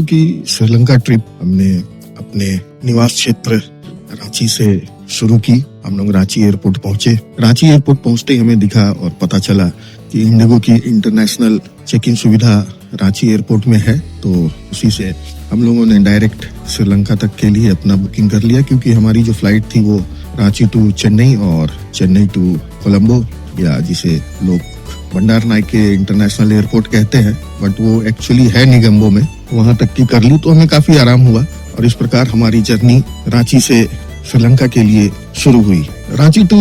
लोगों की श्रीलंका ट्रिप हमने अपने निवास क्षेत्र रांची से शुरू की। हम लोग रांची एयरपोर्ट पहुंचे। रांची एयरपोर्ट पहुंचते ही हमें दिखा और पता चला कि इंडिगो की इंटरनेशनल चेक इन सुविधा रांची एयरपोर्ट में है, तो उसी से हम लोगों ने डायरेक्ट श्रीलंका तक के लिए अपना बुकिंग कर लिया, क्योंकि हमारी जो फ्लाइट थी वो रांची टू चेन्नई और चेन्नई टू कोलंबो, या जिसे लोग भंडार नायके इंटरनेशनल एयरपोर्ट कहते हैं, बट वो एक्चुअली है निगम्बो में, वहां तक की कर ली। तो हमें काफी आराम हुआ और इस प्रकार हमारी जर्नी रांची से श्रीलंका के लिए शुरू हुई। रांची टू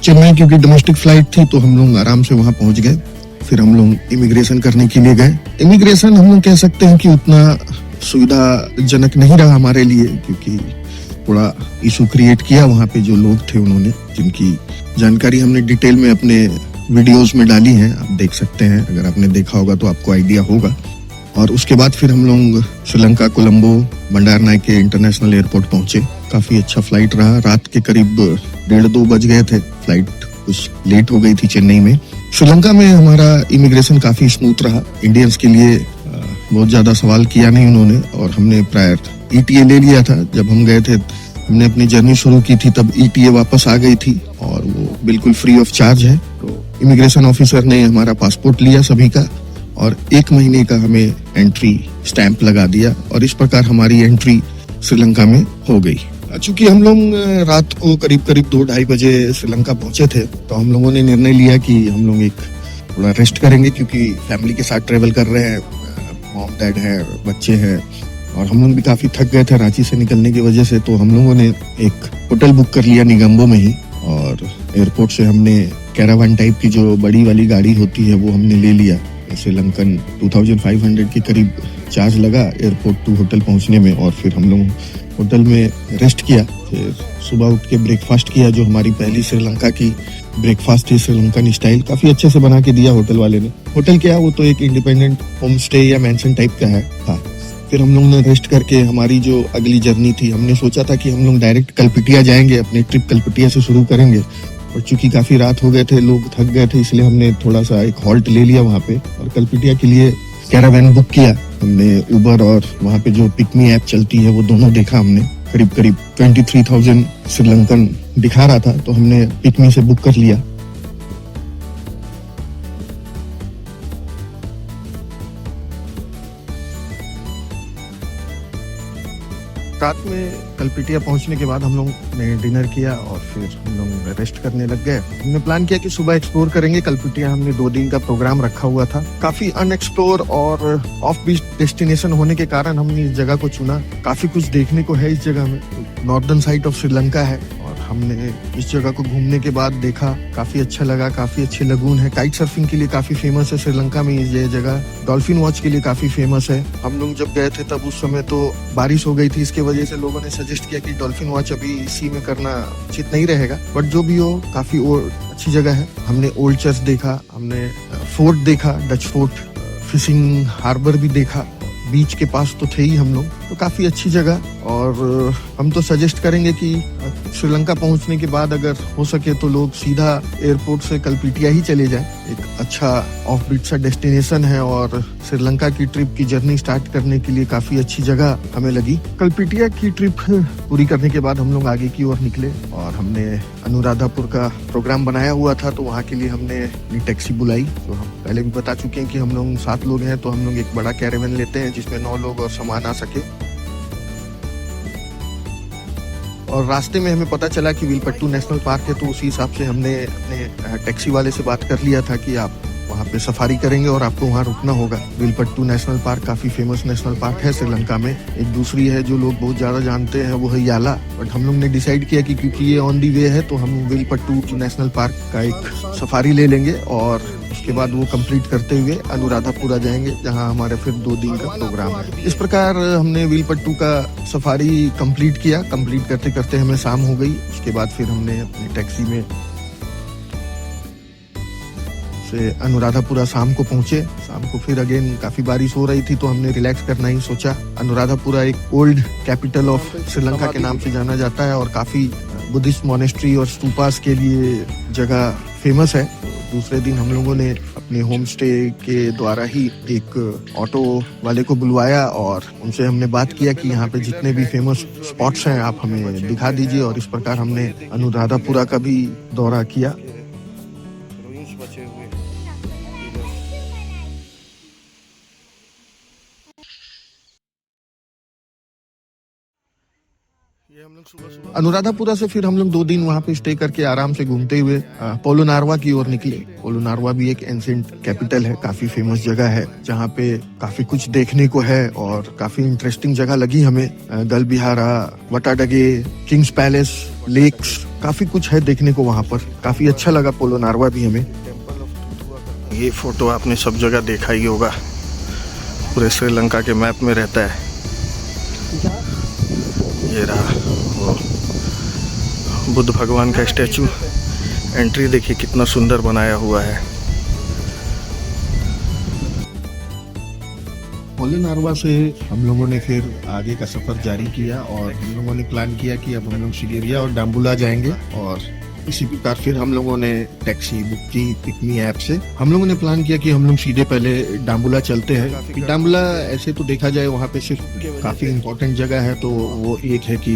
चेन्नई क्योंकि डोमेस्टिक फ्लाइट थी तो हम लोग आराम से वहां पहुंच गए। फिर हम लोग इमिग्रेशन करने के लिए गए। इमिग्रेशन हम लोग कह सकते हैं कि उतना सुविधाजनक नहीं रहा हमारे लिए, क्योंकि थोड़ा इशू क्रिएट किया वहां पे जो लोग थे उन्होंने, जिनकी जानकारी हमने डिटेल में अपने वीडियोस में डाली है, आप देख सकते हैं। अगर आपने देखा होगा तो आपको आइडिया होगा। और उसके बाद फिर हम लोग श्रीलंका कोलंबो भंडार नायके इंटरनेशनल एयरपोर्ट पहुंचे। काफी अच्छा फ्लाइट रहा। रात के करीब 1:30-2 बज गए थे। फ्लाइट कुछ लेट हो गई थी चेन्नई में। श्रीलंका में हमारा इमिग्रेशन काफी स्मूथ रहा। इंडियंस के लिए बहुत ज्यादा सवाल किया नहीं उन्होंने, और हमने प्रायर ETA ले लिया था। जब हम गए थे, हमने अपनी जर्नी शुरू की थी, तब ETA वापस आ गई थी और वो बिल्कुल फ्री ऑफ चार्ज है। तो इमिग्रेशन ऑफिसर ने हमारा पासपोर्ट लिया सभी का और 1 महीने का हमें एंट्री स्टैंप लगा दिया, और इस प्रकार हमारी एंट्री श्रीलंका में हो गई। चूंकि हम लोग रात को करीब 2-2:30 बजे श्रीलंका पहुंचे थे, तो हम लोगों ने निर्णय लिया कि हम लोग एक थोड़ा रेस्ट करेंगे, क्योंकि फैमिली के साथ ट्रेवल कर रहे हैं, मॉम डैड है, बच्चे हैं, और हम लोग भी काफी थक गए थे रांची से निकलने की वजह से। तो हम लोगों ने एक होटल बुक कर लिया निगम्बो में ही, और एयरपोर्ट से हमने कैरावान टाइप की जो बड़ी वाली गाड़ी होती है वो हमने ले लिया। श्रीलंकन 2500 के करीब चार्ज लगा एयरपोर्ट टू होटल पहुंचने में, और फिर हम लोग होटल में रेस्ट किया। फिर सुबह उठ के ब्रेकफास्ट किया, जो हमारी पहली श्रीलंका की ब्रेकफास्ट थी श्रीलंकन स्टाइल। काफी अच्छे से बना के दिया होटल वाले ने। होटल क्या, वो तो एक इंडिपेंडेंट होम स्टे या मैंशन टाइप का है था। फिर हम लोग ने रेस्ट करके हमारी जो अगली जर्नी थी, हमने सोचा था कि हम लोग डायरेक्ट कलपिटिया जाएंगे, अपनी ट्रिप कलपिटिया से शुरू करेंगे, और चूंकि काफी रात हो गए थे, लोग थक गए थे, इसलिए हमने थोड़ा सा एक हॉल्ट ले लिया वहाँ पे और कलपिटिया के लिए कैरावैन बुक किया। हमने उबर और वहाँ पे जो पिकमी ऐप चलती है वो दोनों देखा हमने। करीब 23,000 श्रीलंकन दिखा रहा था, तो हमने पिकमी से बुक कर लिया। रात में कलपिटिया पहुंचने के बाद हम लोग ने डिनर किया और फिर हम लोग रेस्ट करने लग गए। हमने प्लान किया कि सुबह एक्सप्लोर करेंगे कलपिटिया। हमने 2 दिन का प्रोग्राम रखा हुआ था। काफी अनएक्सप्लोर और ऑफ बीच डेस्टिनेशन होने के कारण हमने इस जगह को चुना। काफी कुछ देखने को है इस जगह में। नॉर्दर्न साइड ऑफ श्रीलंका है, और हमने इस जगह को घूमने के बाद देखा, काफी अच्छा लगा। काफी अच्छी लगून है। काइट सर्फिंग के लिए काफी फेमस है श्रीलंका में ये जगह। डॉल्फिन वॉच के लिए काफी फेमस है। हम लोग जब गए थे तब उस समय तो बारिश हो गई थी, इसके वजह से लोगों ने सजेस्ट किया कि डॉल्फिन वॉच अभी इसी में करना उचित नहीं रहेगा, बट जो भी हो काफी अच्छी जगह है। हमने ओल्ड चर्च देखा, हमने फोर्ट देखा, डच फोर्ट, फिशिंग हार्बर भी देखा। बीच के पास तो थे ही हम लोग, तो काफी अच्छी जगह। और हम तो सजेस्ट करेंगे कि श्रीलंका पहुंचने के बाद अगर हो सके तो लोग सीधा एयरपोर्ट से कलपिटिया ही चले जाएं। एक अच्छा ऑफ बीट सा डेस्टिनेशन है, और श्रीलंका की ट्रिप की जर्नी स्टार्ट करने के लिए काफी अच्छी जगह हमें लगी। कलपिटिया की ट्रिप पूरी करने के बाद हम लोग आगे की ओर निकले, और हमने अनुराधापुर का प्रोग्राम बनाया हुआ था, तो वहाँ के लिए हमने अपनी टैक्सी बुलाई। तो हम पहले भी बता चुके हैं कि हम लोग 7 लोग हैं, तो हम लोग एक बड़ा कैरावैन लेते हैं जिसमें 9 लोग और सामान आ सके। और रास्ते में हमें पता चला कि विलपट्टू नेशनल पार्क है, तो उसी हिसाब से हमने अपने टैक्सी वाले से बात कर लिया था कि आप वहाँ पे सफारी करेंगे और आपको वहाँ रुकना होगा। विलपट्टू नेशनल पार्क काफी फेमस नेशनल पार्क है श्रीलंका में। एक दूसरी है जो लोग बहुत ज्यादा जानते हैं, वो है याला। बट हम लोग ने डिसाइड किया कि क्योंकि ये ऑन दी वे है, तो हम विलपट्टू नेशनल पार्क का एक सफारी ले लेंगे, और उसके बाद वो कंप्लीट करते हुए अनुराधापुरा जाएंगे, जहां हमारे फिर 2 दिन का प्रोग्राम है। इस प्रकार हमने विलपट्टू का सफारी कंप्लीट किया। कंप्लीट करते करते हमें शाम हो गई। उसके बाद फिर हमने अपनी टैक्सी में से अनुराधापुरा शाम को पहुंचे। शाम को फिर अगेन काफी बारिश हो रही थी, तो हमने रिलैक्स करना ही सोचा। अनुराधापुरा एक ओल्ड कैपिटल ऑफ श्रीलंका के नाम से जाना जाता है, और काफी बुद्धिस्ट मोनेस्ट्री और स्तूपास के लिए जगह फेमस है। दूसरे दिन हम लोगों ने अपने होम स्टे के द्वारा ही एक ऑटो वाले को बुलवाया और उनसे हमने बात किया कि यहाँ पे जितने भी फेमस स्पॉट्स हैं आप हमें दिखा दीजिए, और इस प्रकार हमने अनुराधापुरा का भी दौरा किया। अनुराधापुरा से फिर हम लोग 2 दिन वहाँ पे स्टे करके आराम से घूमते हुए पोलोनारवा की ओर निकले। पोलोनारवा भी एक एंशिएंट कैपिटल है, काफी फेमस जगह है जहाँ पे काफी कुछ देखने को है और काफी इंटरेस्टिंग जगह लगी हमें। गलबिहारा, वटाडगे, किंग्स पैलेस, लेक्स, काफी कुछ है देखने को वहाँ पर। काफी अच्छा लगा पोलोनारवा भी हमें। ये फोटो आपने सब जगह देखा ही होगा, पूरे श्रीलंका के मैप में रहता है। ये रहा वो बुद्ध भगवान का स्टैचू। एंट्री देखिए कितना सुंदर बनाया हुआ है। पोलोनारवा से हम लोगों ने फिर आगे का सफर जारी किया और हम लोगों ने प्लान किया कि अब हम लोग सिगेरिया और डाम्बुला जाएंगे, और इसी प्रकार फिर हम लोगों ने टैक्सी बुक की पिकमी ऐप से। हम लोगों ने प्लान किया कि हम लोग सीधे पहले डाम्बुला चलते हैं। डाम्बुला ऐसे तो देखा जाए वहाँ पे सिर्फ काफी इम्पोर्टेंट जगह है, तो वो एक है कि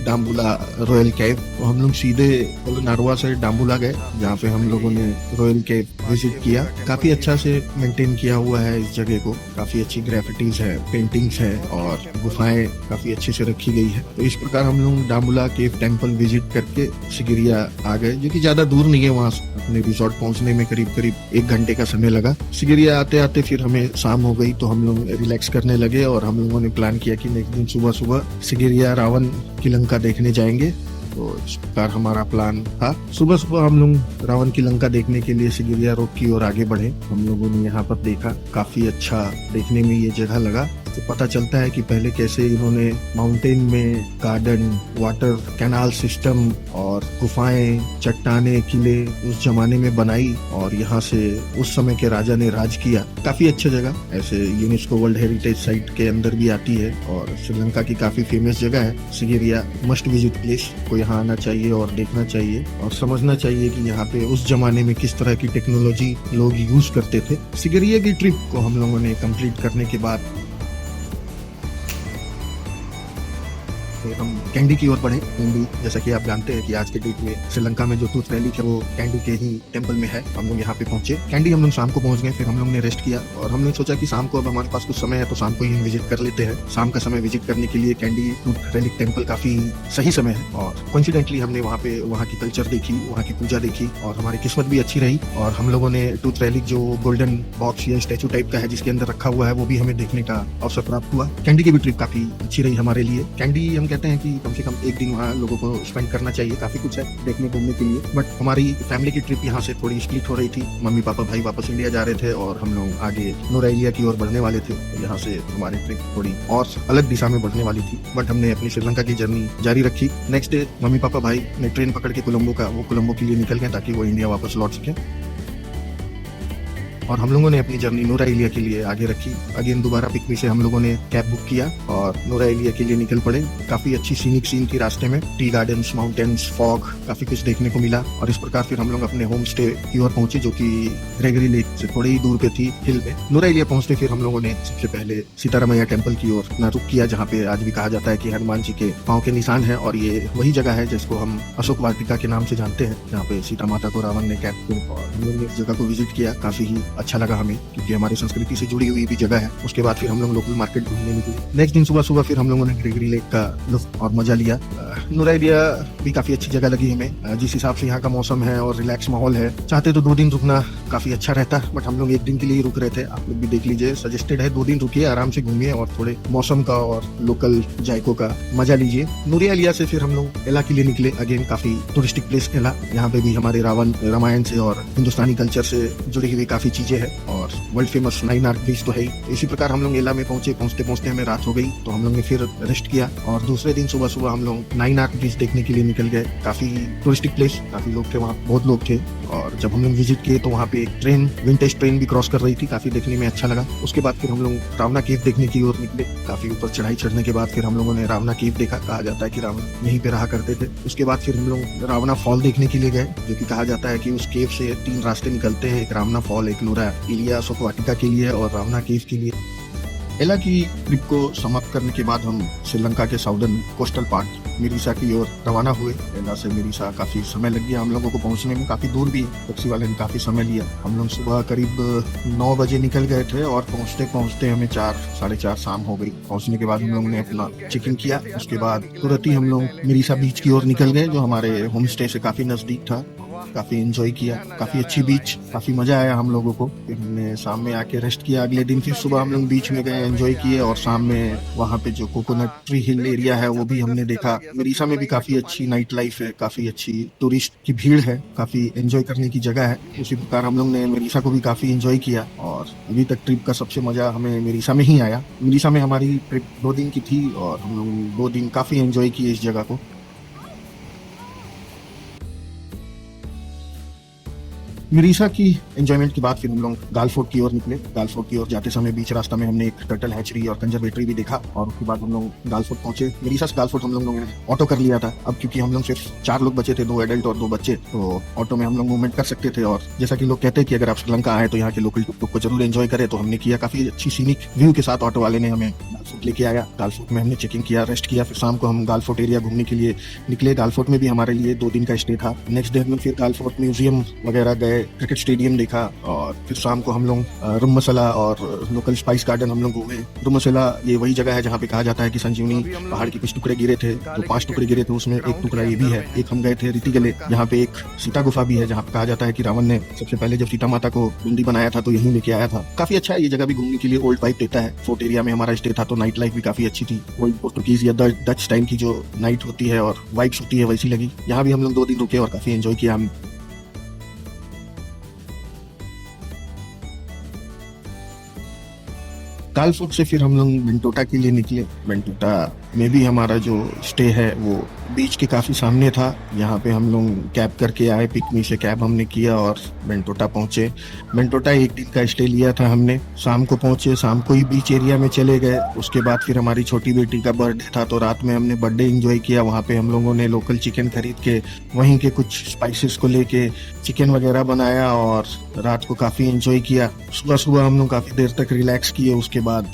डाम्बुला रॉयल केव। तो हम लोग सीधे पोलोनारवा से डाम्बुला गए, जहाँ पे हम लोगों ने रॉयल केव विजिट किया। काफी अच्छा से मेंटेन किया हुआ है इस जगह को, काफी अच्छी ग्राफिटीज है, पेंटिंग्स है और गुफाएं काफी अच्छे से रखी गई है। तो इस प्रकार हम लोग डाम्बुला केव टेम्पल विजिट करके सिगिरिया आ गए, जो कि ज्यादा दूर नहीं है। वहाँ अपने रिसोर्ट पहुंचने में करीब 1 घंटे का समय लगा। सिगिरिया आते आते फिर हमें शाम हो गई, तो हम लोग रिलैक्स करने लगे और हम लोगों ने प्लान किया कि नेक्स्ट दिन सुबह सुबह सिगिरिया रावण की लंका देखने जाएंगे। तो इस प्रकार हमारा प्लान था। सुबह सुबह हम लोग रावण की लंका देखने के लिए सिगिरिया रोड की ओर आगे बढ़े। हम लोगों ने यहाँ पर देखा, काफी अच्छा देखने में ये जगह लगा। तो पता चलता है कि पहले कैसे इन्होंने माउंटेन में गार्डन, वाटर कैनाल सिस्टम और गुफाएं, चट्टाने, किले उस जमाने में बनाई और यहाँ से उस समय के राजा ने राज किया। काफी अच्छा जगह, ऐसे यूनेस्को वर्ल्ड हेरिटेज साइट के अंदर भी आती है और श्रीलंका की काफी फेमस जगह है सिगिरिया। मस्ट विजिट प्लेस को यहाँ आना चाहिए और देखना चाहिए और समझना चाहिए कि यहाँ पे उस जमाने में किस तरह की टेक्नोलॉजी लोग यूज करते थे। सिगिरिया की ट्रिप को हम लोगों ने कंप्लीट करने के बाद फिर हम कैंडी की ओर बढ़े। कैंडी, जैसा कि आप जानते हैं कि आज के डेट में श्रीलंका में जो टूथ वैली है वो कैंडी के ही टेंपल में है। हम लोग यहाँ पे पहुंचे। कैंडी हम लोग शाम को पहुंच गए। फिर हम लोग ने रेस्ट किया और हमने सोचा कि शाम को अब हमारे पास कुछ समय है तो शाम को ही विजिट कर लेते हैं। शाम का समय विजिट करने के लिए कैंडी टूथ वैली टेंपल काफी सही समय है और कोइंसिडेंटली हमने वहाँ पे वहाँ की कल्चर देखी, वहाँ की पूजा देखी और हमारी किस्मत भी अच्छी रही। और हम लोगों ने टूथ वैली जो गोल्डन बॉक्स या स्टैचू टाइप का है जिसके अंदर रखा हुआ है वो भी हमें देखने का अवसर प्राप्त हुआ। कैंडी की भी ट्रिप काफी अच्छी रही हमारे लिए। कैंडी हम कहते हैं कि कम से कम 1 दिन वहाँ लोगों को स्पेंड करना चाहिए। काफी कुछ है देखने घूमने के लिए, बट हमारी फैमिली की ट्रिप यहाँ से थोड़ी स्प्लिट हो रही थी। मम्मी पापा भाई वापस इंडिया जा रहे थे और हम लोग आगे नोराइलिया की ओर बढ़ने वाले थे। तो यहाँ से हमारी ट्रिप थोड़ी और अलग दिशा में बढ़ने वाली थी, बट हमने अपनी श्रीलंका की जर्नी जारी रखी। नेक्स्ट डे मम्मी पापा भाई ने ट्रेन पकड़ के कोलंबो के लिए निकल गए ताकि वो इंडिया वापस लौट सके और हम लोगों ने अपनी जर्नी नोराइलिया के लिए आगे रखी। अगेन दोबारा पिकमी से हम लोगों ने कैब बुक किया और नोराइलिया के लिए निकल पड़े। काफी अच्छी सीनिक सीन थी रास्ते में, टी गार्डन्स, माउंटेन्स, फॉग, काफी कुछ देखने को मिला। और इस प्रकार फिर हम लोग अपने होम स्टे की ओर पहुंचे जो कि ग्रेगरी लेक से थोड़ी ही दूर पे थी, हिल में। नोराइलिया पहुंचते फिर हम लोगों ने सबसे पहले सीतारामैया टेम्पल की ओर अपना रुक किया, जहाँ पे आज भी कहा जाता है कि हनुमान जी के पाँव के निशान है और ये वही जगह है जिसको हम अशोक वाटिका के नाम से जानते हैं, जहाँ पे सीता माता को रावण ने कैद किया। और हम लोग ने इस जगह को विजिट किया, काफी ही अच्छा लगा हमें क्योंकि हमारी संस्कृति से जुड़ी हुई भी जगह है। उसके बाद फिर हम लोग लोकल मार्केट घूमने निकले। नेक्स्ट दिन सुबह सुबह फिर हम लोगों ने ग्रेगरी लेक का लुत्फ और मजा लिया। नोराइलिया भी काफी अच्छी जगह लगी हमें। जिस हिसाब से यहाँ का मौसम है और रिलैक्स माहौल है, चाहते तो 2 दिन रुकना काफी अच्छा रहता, बट हम लोग 1 दिन के लिए रुक रहे थे। आप लोग भी देख लीजिए, सजेस्टेड है 2 दिन रुकिए, आराम से घूमिए और थोड़े मौसम का और लोकल जायकों का मजा लीजिए। नोराइलिया से फिर हम लोग एला के लिए निकले। अगेन काफी टूरिस्टिक प्लेस एला, यहाँ पे भी हमारे रावण रामायण से और हिंदुस्तानी कल्चर से जुड़ी हुई काफी चीजें हैं और वर्ल्ड फेमस 9 आर्क बीच तो है ही। इसी प्रकार हम लोग एला में पहुंचे। पहुंचते हमें रात हो गई तो हम लोग ने फिर रेस्ट किया और दूसरे दिन सुबह सुबह हम लोग 9 आर्क बीच देखने के लिए निकल गए। काफी टूरिस्टिक प्लेस, काफी लोग थे वहाँ, बहुत लोग थे और जब हम लोग विजिट किए तो वहाँ पे एक ट्रेन, विंटेज ट्रेन भी क्रॉस कर रही थी, काफी देखने में अच्छा लगा। उसके बाद फिर हम लोग रावना केव देखने की ओर निकले। काफी ऊपर चढ़ाई चढ़ने के बाद फिर हम लोगों ने रावना केव देखा। कहा जाता है कि रावण यहीं पे रहा करते थे। उसके बाद फिर हम लोग रावना फॉल देखने के लिए गए, जो कि कहा जाता है कि उस केव से 3 रास्ते निकलते हैं, एक रावना फॉल, एक नूरा इलिया शोक वाटिका के लिए और रावना केव के लिए। एला की ट्रिप को समाप्त करने के बाद हम श्रीलंका के साउदर्न कोस्टल पार्ट मिरीसा की ओर रवाना हुए। एला से मिरीसा काफी समय लग गया हम लोगों को पहुंचने में, काफी दूर भी है, टैक्सी वाले ने काफी समय लिया। हम लोग सुबह करीब 9 बजे निकल गए थे और पहुंचते पहुंचते हमें 4, साढ़े 4 शाम हो गई। पहुंचने के बाद हम लोगों ने अपना चेक इन किया। उसके बाद तुरंत ही हम लोग मिरीसा बीच की ओर निकल गए, जो हमारे होम स्टे से काफी नजदीक था। काफी एंजॉय किया, काफी अच्छी बीच, काफी मजा आया हम लोगों को। फिर हमने शाम में आके रेस्ट किया। अगले दिन फिर सुबह हम लोग बीच में गए, एंजॉय किए और शाम में वहाँ पे जो कोकोनट ट्री हिल एरिया है वो भी हमने देखा। मिरीसा में भी काफी अच्छी नाइट लाइफ है, काफी अच्छी टूरिस्ट की भीड़ है, काफी एंजॉय करने की जगह है। उसी प्रकार हम लोग ने मिरीसा को भी काफी एंजॉय किया और अभी तक ट्रिप का सबसे मजा हमें मिरीसा में ही आया। मिरीसा में हमारी ट्रिप 2 दिन की थी और हम लोग 2 दिन काफी एंजॉय किए इस जगह को। मिरीसा की एंजॉयमेंट के बाद फिर हम लोग गाल फोर्ट की ओर निकले। गाल फोर्ट की ओर जाते समय बीच रास्ता में हमने एक टर्टल हैचरी और कंजर्वेटरी भी देखा और उसके बाद हम लोग गाल फोर्ट पहुंचे। मिरीसा से गाल फोर्ट हम लोगों ने ऑटो कर लिया था। अब क्योंकि हम लोग सिर्फ 4 लोग बचे थे, 2 एडल्ट और 2 बच्चे, तो ऑटो में हम लोग मूवमेंट कर सकते थे। और जैसा कि लोग कहते हैं कि अगर आप श्रीलंका आए तो यहाँ के लोकल टुक को जरूर एंजॉय करें, तो हमने किया। काफी अच्छी सीनिक व्यू के साथ ऑटो वाले ने हमें गाल फोर्ट लेके आया। गाल फोर्ट में हमने चेकिंग किया, रेस्ट किया। फिर शाम को हम गाल फोर्ट एरिया घूमने के लिए निकले। गाल फोर्ट में भी हमारे लिए 2 दिन का स्टे था। नेक्स्ट डे हम फिर गाल फोर्ट म्यूजियम वगैरह गए, क्रिकेट स्टेडियम देखा और फिर शाम को हम लोग रुम मसाला और लोकल स्पाइस गार्डन हम लोग घूमे। रुम मसाला ये वही जगह है जहाँ पे कहा जाता है कि संजीवनी पहाड़ के कुछ टुकड़े गिरे थे, तो 5 टुकड़े गिरे थे, उसमें एक टुकड़ा ये भी है। एक हम गए थे रीति गले, यहाँ पे एक सीता गुफा भी है, जहाँ पे कहा जाता है कि रावण ने सबसे पहले जब सीता माता को बिंदी बनाया था तो यहीं लेके आया था। काफी अच्छा है ये जगह भी घूमने के लिए, ओल्ड वाइब देता है। फोर्ट एरिया में हमारा स्टे था तो नाइट लाइफ भी काफी अच्छी थी। ओल्ड पोर्टुगीज या डच टाइम की जो नाइट होती है और वाइब्स होती है वैसी लगी। यहाँ भी हम लोग 2 दिन रुके और काफी एंजॉय किया हम। गाल फोर्ट से फिर हम लोग बेंटोटा के लिए निकले। बेंटोटा में भी हमारा जो स्टे है वो बीच के काफी सामने था। यहाँ पे हम लोग कैब करके आए, पिकमी से कैब हमने किया और बेंटोटा पहुंचे। बेंटोटा 1 दिन का स्टे लिया था हमने। शाम को पहुंचे, शाम को ही बीच एरिया में चले गए। उसके बाद फिर हमारी छोटी बेटी का बर्थडे था तो रात में हमने बर्थडे एंजॉय किया। वहाँ पे हम लोगों ने लोकल चिकन खरीद के वहीं के कुछ स्पाइसेस को लेके चिकन वगैरह बनाया और रात को काफी एंजॉय किया। सुबह सुबह हम लोग काफी देर तक रिलैक्स किए। उसके बाद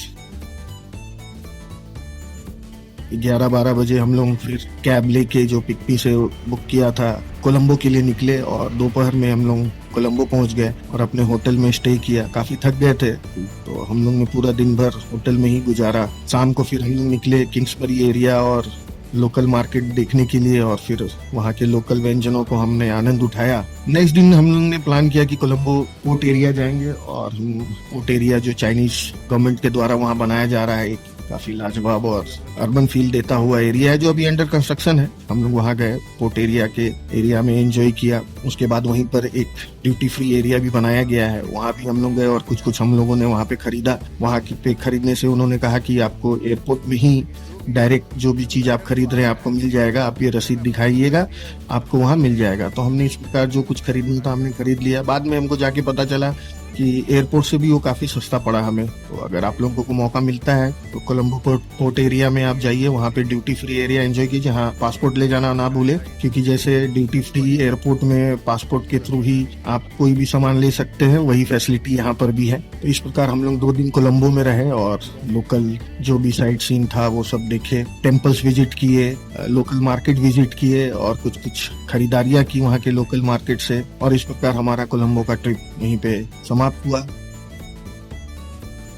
11-12 बजे हम लोग फिर कैब लेके जो पिकपी से बुक किया था कोलंबो के लिए निकले और दोपहर में हम लोग कोलंबो पहुंच गए और अपने होटल में स्टे किया। काफी थक गए थे तो हम लोग ने पूरा दिन भर होटल में ही गुजारा। शाम को फिर हम लोग निकले किंग्सबरी एरिया और लोकल मार्केट देखने के लिए और फिर वहाँ के लोकल व्यंजनों को हमने आनंद उठाया। नेक्स्ट दिन हम लोग ने प्लान किया कि कोलंबो पोर्ट एरिया जाएंगे और हम पोर्ट एरिया जो चाइनीज गवर्नमेंट के द्वारा वहाँ बनाया जा रहा है, एक काफी लाजवाब और अर्बन फील देता हुआ एरिया है जो अभी अंडर कंस्ट्रक्शन है। हम लोग वहाँ गए, पोर्ट एरिया के एरिया में एंजॉय किया। उसके बाद वहीं पर एक ड्यूटी फ्री एरिया भी बनाया गया है, वहाँ भी हम लोग गए और कुछ हम लोगों ने वहाँ पे खरीदा। वहाँ पे खरीदने से उन्होंने कहा कि आपको एयरपोर्ट में ही डायरेक्ट जो भी चीज आप खरीद रहे हैं आपको मिल जाएगा, आप ये रसीद दिखाइएगा, आपको वहाँ मिल जाएगा। तो हमने इस प्रकार जो कुछ खरीदना था हमने खरीद लिया। बाद में हमको जाके पता चला कि एयरपोर्ट से भी वो काफी सस्ता पड़ा हमें। तो अगर आप लोगों को मौका मिलता है तो कोलंबो पोर्ट एरिया में आप जाइए, वहाँ पे ड्यूटी फ्री एरिया एंजॉय कीजिए। हाँ, पासपोर्ट ले जाना ना भूले, क्योंकि जैसे ड्यूटी फ्री एयरपोर्ट में पासपोर्ट के थ्रू ही आप कोई भी सामान ले सकते हैं, वही फैसिलिटी यहाँ पर भी है। तो इस प्रकार हम लोग 2 दिन कोलंबो में रहे और लोकल जो भी साइट सीन था वो सब देखे, टेम्पल्स विजिट किए, लोकल मार्केट विजिट किए और कुछ खरीदारियां की वहाँ के लोकल मार्केट से। और इस प्रकार हमारा कोलंबो का ट्रिप यहीं पे समाप्त हुआ।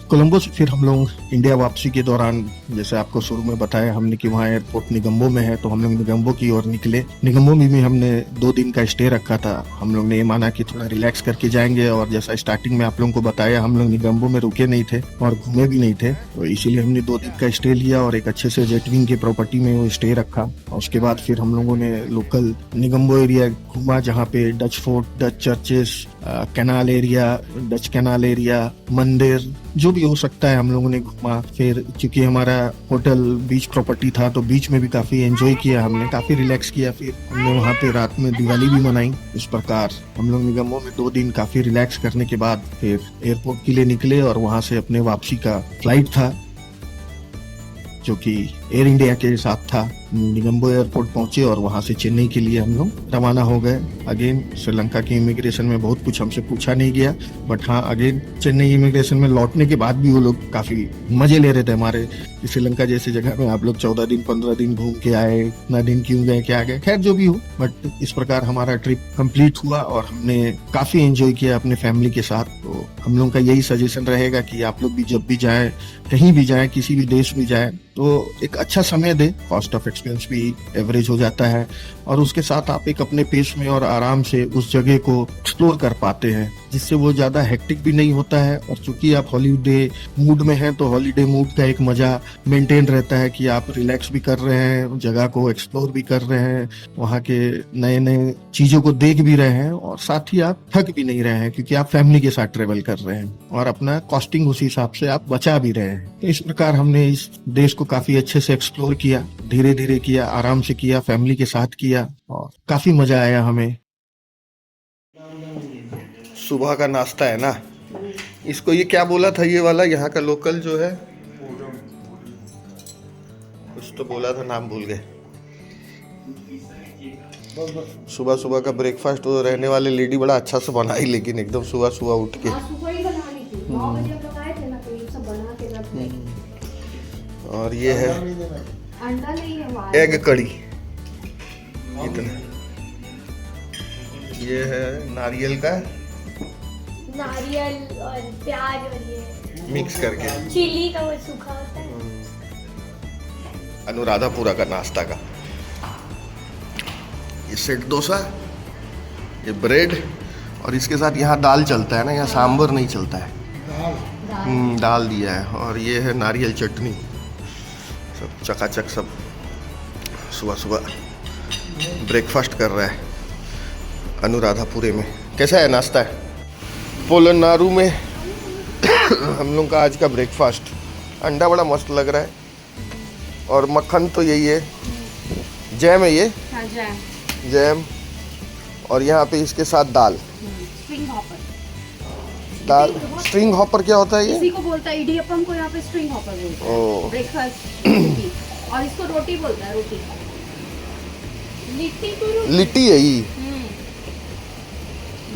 कोलंबो से फिर हम लोग इंडिया वापसी के दौरान, जैसे आपको शुरू में बताया हमने कि वहाँ एयरपोर्ट निगम्बो में है, तो हम लोग निगम्बो की ओर निकले। निगम्बो में हमने 2 दिन का स्टे रखा था। हम लोग ने ये माना कि थोड़ा रिलैक्स करके जाएंगे और जैसा स्टार्टिंग में आप लोगों को बताया, हम लोग निगम्बो में रुके नहीं थे और घूमे भी नहीं थे, तो इसीलिए हमने 2 दिन का स्टे लिया और एक अच्छे से जेट विंग की प्रॉपर्टी में वो स्टे रखा। और उसके बाद फिर हम लोगों ने लोकल निगम्बो एरिया घूमा, जहाँ पे Dutch fort, Dutch churches, canal area, Dutch canal area, मंदिर, जो भी हो सकता है हम लोगों ने घूमा। फिर चूंकि हमारा होटल बीच प्रॉपर्टी था तो बीच में भी काफी एंजॉय किया हमने, काफी रिलैक्स किया। फिर हमने वहाँ पे रात में दिवाली भी मनाई। इस प्रकार हम लोग निगमों में 2 दिन काफी रिलैक्स करने के बाद फिर एयरपोर्ट के लिए निकले और वहाँ से अपने वापसी का फ्लाइट था जो कि एयर इंडिया के साथ था। निगम्बो एयरपोर्ट पहुंचे और वहां से चेन्नई के लिए हम लोग रवाना हो गए। अगेन श्रीलंका की इमिग्रेशन में बहुत कुछ हमसे पूछा नहीं गया, बट हाँ अगेन चेन्नई इमिग्रेशन में लौटने के बाद भी वो लोग काफी मजे ले रहे थे हमारे कि श्रीलंका जैसी जगह में आप लोग 14 दिन 15 दिन घूम के आए, इतना दिन क्यों गए क्या गए, खैर जो भी हो। बट इस प्रकार हमारा ट्रिप कंप्लीट हुआ और हमने काफी एंजॉय किया अपने फैमिली के साथ। तो हम लोग का यही सजेशन रहेगा कि आप लोग भी जब भी जाएं, कहीं भी जाएं, किसी भी देश में जाएं, तो एक अच्छा समय दे। कॉस्ट ऑफ एक्सपेंस भी एवरेज हो जाता है और उसके साथ आप एक अपने पेस में और आराम से उस जगह को एक्सप्लोर कर पाते हैं, जिससे वो ज्यादा हेक्टिक भी नहीं होता है। और चूंकि आप हॉलीडे मूड में हैं तो हॉलीडे मूड का एक मजा मेंटेन रहता है कि आप रिलैक्स भी कर रहे हैं, जगह को एक्सप्लोर भी कर रहे हैं, वहाँ के नए नए चीजों को देख भी रहे हैं और साथ ही आप थक भी नहीं रहे हैं क्योंकि आप फैमिली के साथ ट्रेवल कर रहे हैं और अपना कॉस्टिंग उसी हिसाब से आप बचा भी रहे हैं। तो इस प्रकार हमने इस देश को काफी अच्छे से एक्सप्लोर किया, धीरे धीरे किया, आराम से किया, फैमिली के साथ किया और काफी मजा आया हमें। सुबह का नाश्ता है ना, इसको ये क्या बोला था ये वाला यहाँ का लोकल जो है, कुछ तो बोला था, नाम भूल गए। सुबह सुबह का ब्रेकफास्ट वो रहने वाले लेडी बड़ा अच्छा से बनाई, लेकिन एकदम सुबह सुबह उठ के। और ये है एग कड़ी, इतना। ये है नारियल का, नारियल और प्याज और ये मिक्स करके चिली का वो सूखा होता है। अनुराधापुरा का नाश्ता का ये सेट डोसा, ये ब्रेड और इसके साथ यहाँ दाल चलता है ना, यहाँ सांभर नहीं चलता है। दाल दिया है और ये है नारियल चटनी। सब चकाचक, सब सुबह सुबह ब्रेकफास्ट कर रहा है अनुराधापुरे में। कैसा है नाश्ता है? पोलनारू में हम लोग का आज का ब्रेकफास्ट, अंडा बड़ा मस्त लग रहा है और मक्खन तो यही है, जैम है ये। हाँ, जैम और यहाँ पे इसके साथ दाल, स्ट्रिंग हॉपर। दाल स्ट्रिंग हॉपर क्या होता है ये? इसी को बोलता है, इडियप्पम को यहाँ पे स्ट्रिंग हॉपर बोलते हैं। ओ ब्रेकफास्ट और इसको रोटी बोलता है, रोटी। लिट्टी तो रोटी। लिट्टी है ये।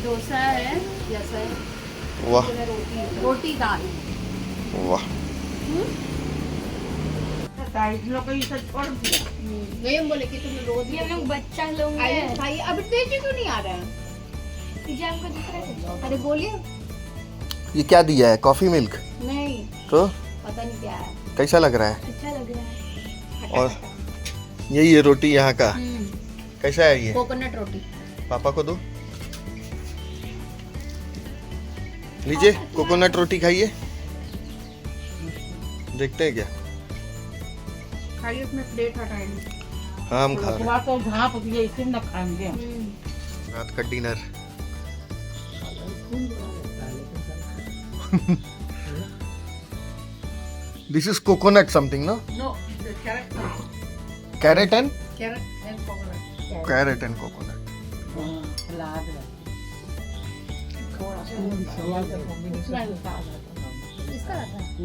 डोसा है जैसा है। वाह, रोटी दाल। वाह। नहीं हम बोले कि तुम रोज ये लोग बच्चा लोग हैं भाई, अब तेजी क्यों नहीं आ रहा है? एग्जाम को दिख रहा है। अरे बोलिए। ये क्या दिया है? Coffee milk? नहीं तो पता नहीं क्या है। कैसा लग रहा है? अच्छा लग रहा है। और यही है रोटी यहाँ का। कैसा है ये? कोकोनट रोटी। पापा को दो, लीजिए कोकोनट रोटी खाइए। देखते हैं क्या खाइए, उसमें प्लेट हटाएं। हाँ हम खा रहे हैं। तो भाप दिए, इसे न खाएंगे। रात का dinner. This is coconut something, no? No, the carrot. Carrot and Carrot and coconut. Carrot and coconut. Salad है। थोड़ा सलाद का combination इसका लग रहा है।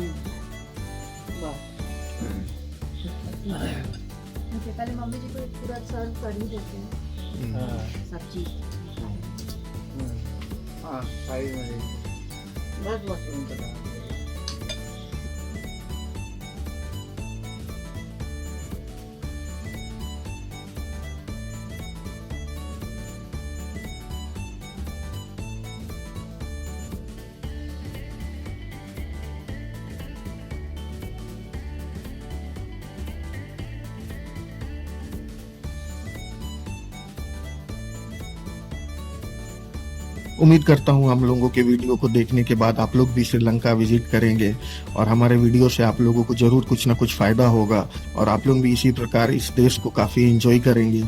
मुझे पहले मम्मी जी को पूरा सर्व कर ही देते हैं सब चीज। हाँ, साइड में बस उनका। उम्मीद करता हूँ हम लोगों के वीडियो को देखने के बाद आप लोग भी श्रीलंका विजिट करेंगे और हमारे वीडियो से आप लोगों को जरूर कुछ ना कुछ फायदा होगा और आप लोग भी इसी प्रकार इस देश को काफी एंजॉय करेंगे।